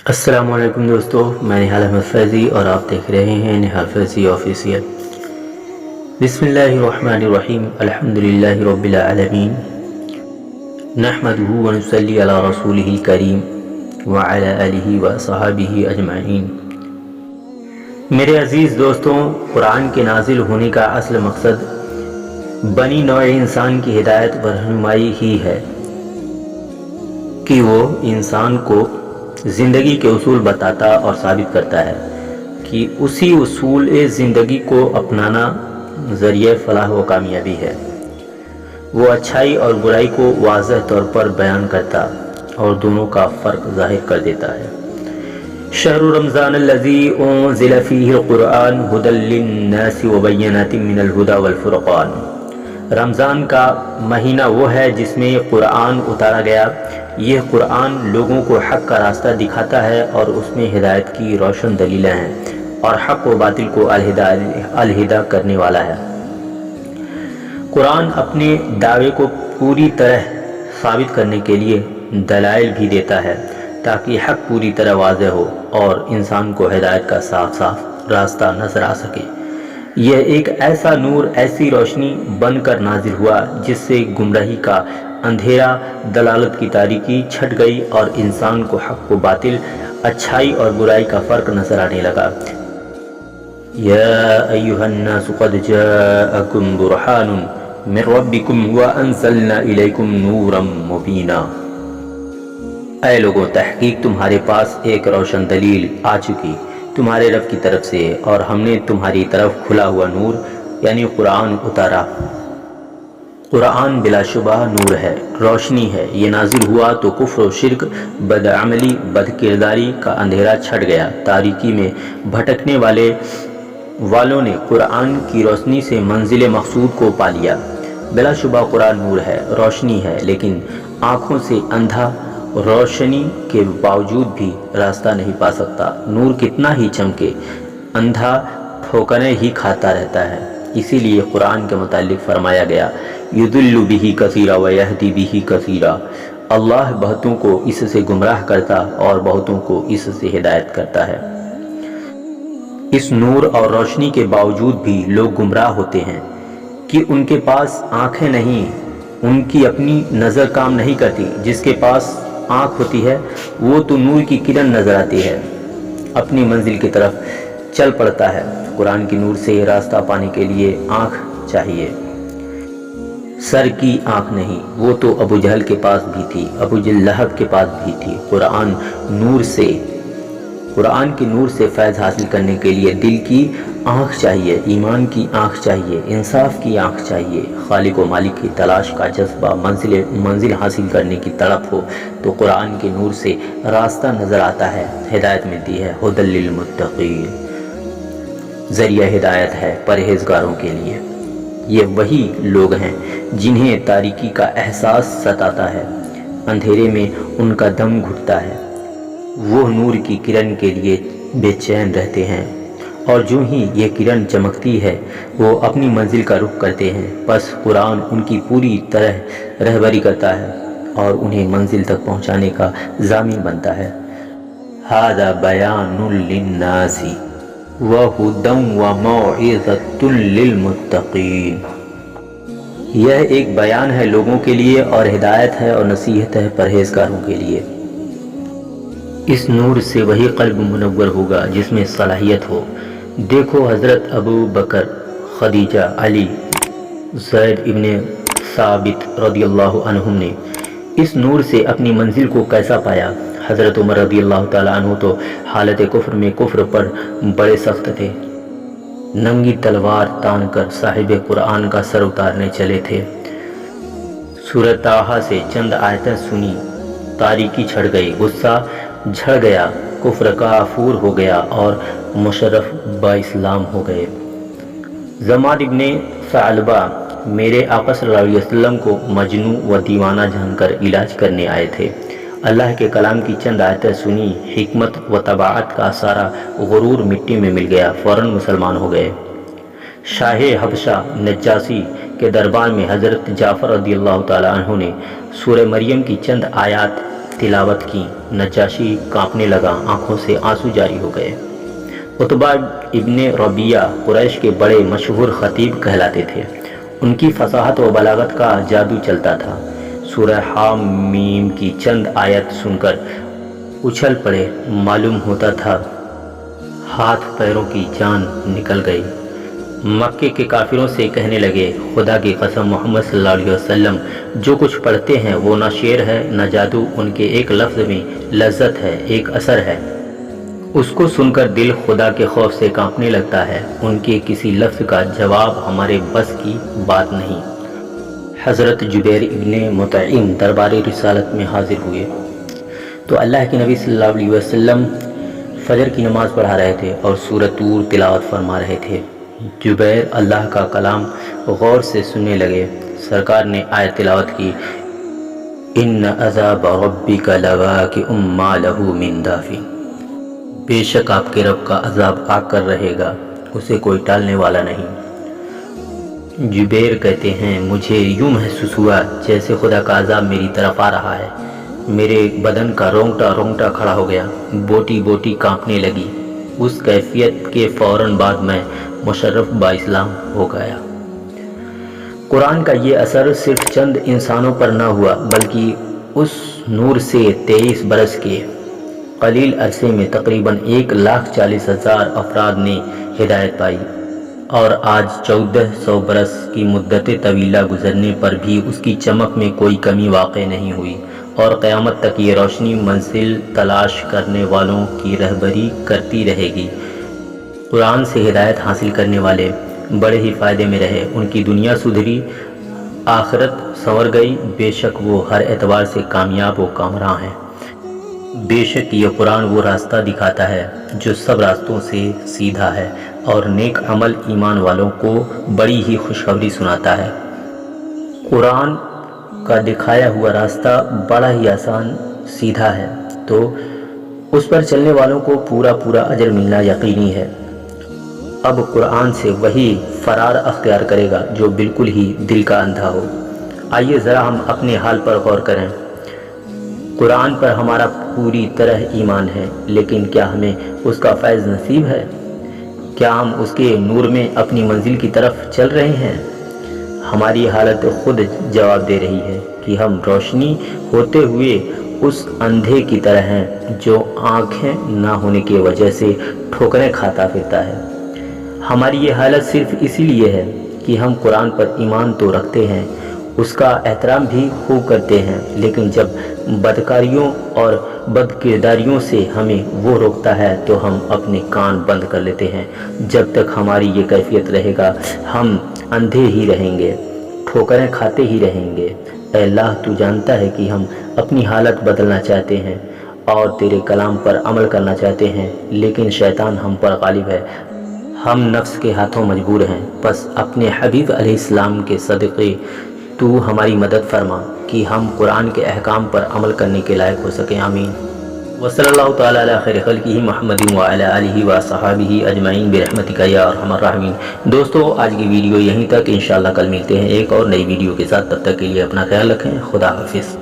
السلام علیکم دوستو، میں نہال احمد فیضی اور آپ دیکھ رہے ہیں نہال فیضی آفیشیل۔ بسم اللہ الرحمن الرحیم، الحمدللہ رب العالمین، نحمدہ ونصلی علی رسولہ الکریم وعلی آلہ وصحبہ اجمعین۔ میرے عزیز دوستوں، قرآن کے نازل ہونے کا اصل مقصد بنی نوع انسان کی ہدایت و رہنمائی ہی ہے کہ وہ انسان کو زندگی کے اصول بتاتا اور ثابت کرتا ہے کہ اسی اصول زندگی کو اپنانا ذریعہ فلاح و کامیابی ہے۔ وہ اچھائی اور برائی کو واضح طور پر بیان کرتا اور دونوں کا فرق ظاہر کر دیتا ہے۔ شہر رمضان الذی انزل فیہ القرآن ھدی للناس وبینات من الھدی والفرقان۔ رمضان کا مہینہ وہ ہے جس میں قرآن اتارا گیا۔ یہ قرآن لوگوں کو حق کا راستہ دکھاتا ہے اور اس میں ہدایت کی روشن دلیلیں ہیں اور حق و باطل کو علیحدہ کرنے والا ہے۔ قرآن اپنے دعوے کو پوری طرح ثابت کرنے کے لیے دلائل بھی دیتا ہے تاکہ حق پوری طرح واضح ہو اور انسان کو ہدایت کا صاف راستہ نظر آ سکے۔ یہ ایک ایسا نور، ایسی روشنی بن کر نازل ہوا جس سے گمراہی کا اندھیرا، دلالت کی تاریکی چھٹ گئی اور انسان کو حق و باطل، اچھائی اور برائی کا فرق نظر آنے لگا۔ یا ایھا الناس قد جاءکم برہان من ربکم وانزلنا الیکم نورا مبینا۔ اے لوگوں، تحقیق تمہارے پاس ایک روشن دلیل آ چکی تمہارے رب کی طرف سے، اور ہم نے تمہاری طرف کھلا ہوا نور یعنی قرآن اتارا۔ قرآن بلا شبہ نور ہے، روشنی ہے۔ یہ نازل ہوا تو کفر و شرک، بدعملی، بد کرداری کا اندھیرا چھٹ گیا۔ تاریکی میں بھٹکنے والوں نے قرآن کی روشنی سے منزل مقصود کو پا لیا۔ بلا شبہ قرآن نور ہے، روشنی ہے، لیکن آنکھوں سے اندھا روشنی کے باوجود بھی راستہ نہیں پا سکتا۔ نور کتنا ہی چمکے، اندھا ٹھوکریں ہی کھاتا رہتا ہے۔ اسی لیے قرآن کے متعلق فرمایا گیا، یضل بہ کثیرا ویہدی بہ کثیرا۔ اللہ بہتوں کو اس سے گمراہ کرتا اور بہتوں کو اس سے ہدایت کرتا ہے۔ اس نور اور روشنی کے باوجود بھی لوگ گمراہ ہوتے ہیں کہ ان کے پاس آنکھیں نہیں، ان کی اپنی نظر کام نہیں کرتی۔ جس کے پاس آنکھ ہوتی ہے وہ تو نور کی کرن نظر آتی ہے، اپنی منزل کی طرف چل پڑتا ہے۔ قرآن کی نور سے راستہ پانے کے لیے آنکھ چاہیے، سر کی آنکھ نہیں۔ وہ تو ابو جہل کے پاس بھی تھی، ابو لہب کے پاس بھی تھی۔ قرآن کی نور سے فیض حاصل کرنے کے لیے دل کی آنکھ چاہیے، ایمان کی آنکھ چاہیے، انصاف کی آنکھ چاہیے۔ خالق و مالک کی تلاش کا جذبہ، منزل حاصل کرنے کی تڑپ ہو تو قرآن کے نور سے راستہ نظر آتا ہے، ہدایت ملتی ہے۔ ھدی للمتقین، ذریعہ ہدایت ہے پرہیزگاروں کے لیے۔ یہ وہی لوگ ہیں جنہیں تاریکی کا احساس ستاتا ہے، اندھیرے میں ان کا دم گھٹتا ہے۔ وہ نور کی کرن کے لیے بے چین رہتے ہیں، اور جو ہی یہ کرن چمکتی ہے وہ اپنی منزل کا رخ کرتے ہیں۔ بس قرآن ان کی پوری طرح رہبری کرتا ہے اور انہیں منزل تک پہنچانے کا ضامن بنتا ہے۔ ھذا بیان للناس وھدی وموعظۃ للمتقین۔ یہ ایک بیان ہے لوگوں کے لیے اور ہدایت ہے اور نصیحت ہے پرہیزگاروں کے لیے۔ اس نور سے وہی قلب منور ہوگا جس میں صلاحیت ہو۔ دیکھو حضرت ابو بکر، خدیجہ، علی، زید ابن ثابت رضی اللہ عنہم نے اس نور سے اپنی منزل کو کیسا پایا۔ حضرت عمر رضی اللہ تعالیٰ عنہ تو حالت کفر میں کفر پر بڑے سخت تھے، ننگی تلوار تان کر صاحب قرآن کا سر اتارنے چلے تھے۔ سورہ طٰہٰ سے چند آیتیں سنی، تاریکی چھڑ گئی، غصہ جھڑ گیا، کفر کافور ہو گیا اور مشرف با اسلام ہو گئے۔ زماد ابن ثعلبہ میرے آقا صلی اللہ علیہ وسلم کو مجنون و دیوانہ جان کر علاج کرنے آئے تھے۔ اللہ کے کلام کی چند آیتیں سنی، حکمت و طباعت کا سارا غرور مٹی میں مل گیا، فوراً مسلمان ہو گئے۔ شاہ حبشہ نجاشی کے دربار میں حضرت جعفر رضی اللہ تعالیٰ عنہ نے سورہ مریم کی چند آیات تلاوت کی، نجاشی کانپنے لگا، آنکھوں سے آنسو جاری ہو گئے۔ عتبہ ابن ربیعہ قریش کے بڑے مشہور خطیب کہلاتے تھے۔ ان کی فصاحت و بلاغت کا جادو چلتا تھا۔ سورہ حامیم کی چند آیت سن کر اچھل پڑے، معلوم ہوتا تھا ہاتھ پیروں کی جان نکل گئی۔ مکے کے کافروں سے کہنے لگے، خدا کی قسم محمد صلی اللہ علیہ وسلم جو کچھ پڑھتے ہیں وہ نہ شعر ہے نہ جادو، ان کے ایک لفظ میں لذت ہے، ایک اثر ہے، اس کو سن کر دل خدا کے خوف سے کانپنے لگتا ہے، ان کے کسی لفظ کا جواب ہمارے بس کی بات نہیں۔ حضرت جبیر ابن مطعم دربار رسالت میں حاضر ہوئے تو اللہ کے نبی صلی اللہ علیہ وسلم فجر کی نماز پڑھا رہے تھے اور سورۃ طور تلاوت فرما رہے تھے۔ جبیر اللہ کا کلام غور سے سننے لگے۔ سرکار نے آیت تلاوت کی، ان عذاب ربک لواقع ما لہ من دافع، بے شک آپ کے رب کا عذاب آ کر رہے گا، اسے کوئی ٹالنے والا نہیں۔ جبیر کہتے ہیں، مجھے یوں محسوس ہوا جیسے خدا کا عذاب میری طرف آ رہا ہے، میرے بدن کا رونگٹا رونگٹا کھڑا ہو گیا، بوٹی بوٹی کانپنے لگی۔ اس کیفیت کے فوراً بعد میں مشرف با اسلام ہو گیا۔ قرآن کا یہ اثر صرف چند انسانوں پر نہ ہوا بلکہ اس نور سے 23 برس کے قلیل عرصے میں تقریباً 1,40,000 افراد نے ہدایت پائی، اور آج 1400 برس کی مدت طویلہ گزرنے پر بھی اس کی چمک میں کوئی کمی واقع نہیں ہوئی، اور قیامت تک یہ روشنی منزل تلاش کرنے والوں کی رہبری کرتی رہے گی۔ قرآن سے ہدایت حاصل کرنے والے بڑے ہی فائدے میں رہے، ان کی دنیا سدھری، آخرت سنور گئی، بے شک وہ ہر اعتبار سے کامیاب و کامراں ہیں۔ بے شک یہ قرآن وہ راستہ دکھاتا ہے جو سب راستوں سے سیدھا ہے، اور نیک عمل ایمان والوں کو بڑی ہی خوشخبری سناتا ہے۔ قرآن کا دکھایا ہوا راستہ بڑا ہی آسان سیدھا ہے، تو اس پر چلنے والوں کو پورا اجر ملنا یقینی ہے۔ اب قرآن سے وہی فرار اختیار کرے گا جو بالکل ہی دل کا اندھا ہو۔ آئیے ذرا ہم اپنے حال پر غور کریں۔ قرآن پر ہمارا پوری طرح ایمان ہے، لیکن کیا ہمیں اس کا فیض نصیب ہے؟ کیا ہم اس کے نور میں اپنی منزل کی طرف چل رہے ہیں؟ ہماری حالت خود جواب دے رہی ہے کہ ہم روشنی ہوتے ہوئے اس اندھے کی طرح ہیں جو آنکھیں نہ ہونے کی وجہ سے ٹھوکریں کھاتا پھرتا ہے۔ ہماری یہ حالت صرف اسی لیے ہے کہ ہم قرآن پر ایمان تو رکھتے ہیں، اس کا احترام بھی خوب کرتے ہیں، لیکن جب بدکاریوں اور بد کرداریوں سے ہمیں وہ روکتا ہے تو ہم اپنے کان بند کر لیتے ہیں۔ جب تک ہماری یہ کیفیت رہے گا ہم اندھے ہی رہیں گے، ٹھوکریں کھاتے ہی رہیں گے۔ اے اللہ، تو جانتا ہے کہ ہم اپنی حالت بدلنا چاہتے ہیں اور تیرے کلام پر عمل کرنا چاہتے ہیں، لیکن شیطان ہم پر غالب ہے، ہم نفس کے ہاتھوں مجبور ہیں۔ بس اپنے حبیب علیہ السلام کے صدقے تو ہماری مدد فرما کہ ہم قرآن کے احکام پر عمل کرنے کے لائق ہو سکیں۔ آمین۔ وصلی اللہ تعالیٰ علی خیر خلقہ محمد وعلی آلہ وصحبہ اجمعین برحمتک یا ارحم الراحمین۔ دوستو، آج کی ویڈیو یہیں تک، انشاءاللہ کل ملتے ہیں ایک اور نئی ویڈیو کے ساتھ، تب تک کے لیے اپنا خیال رکھیں۔ خدا حافظ۔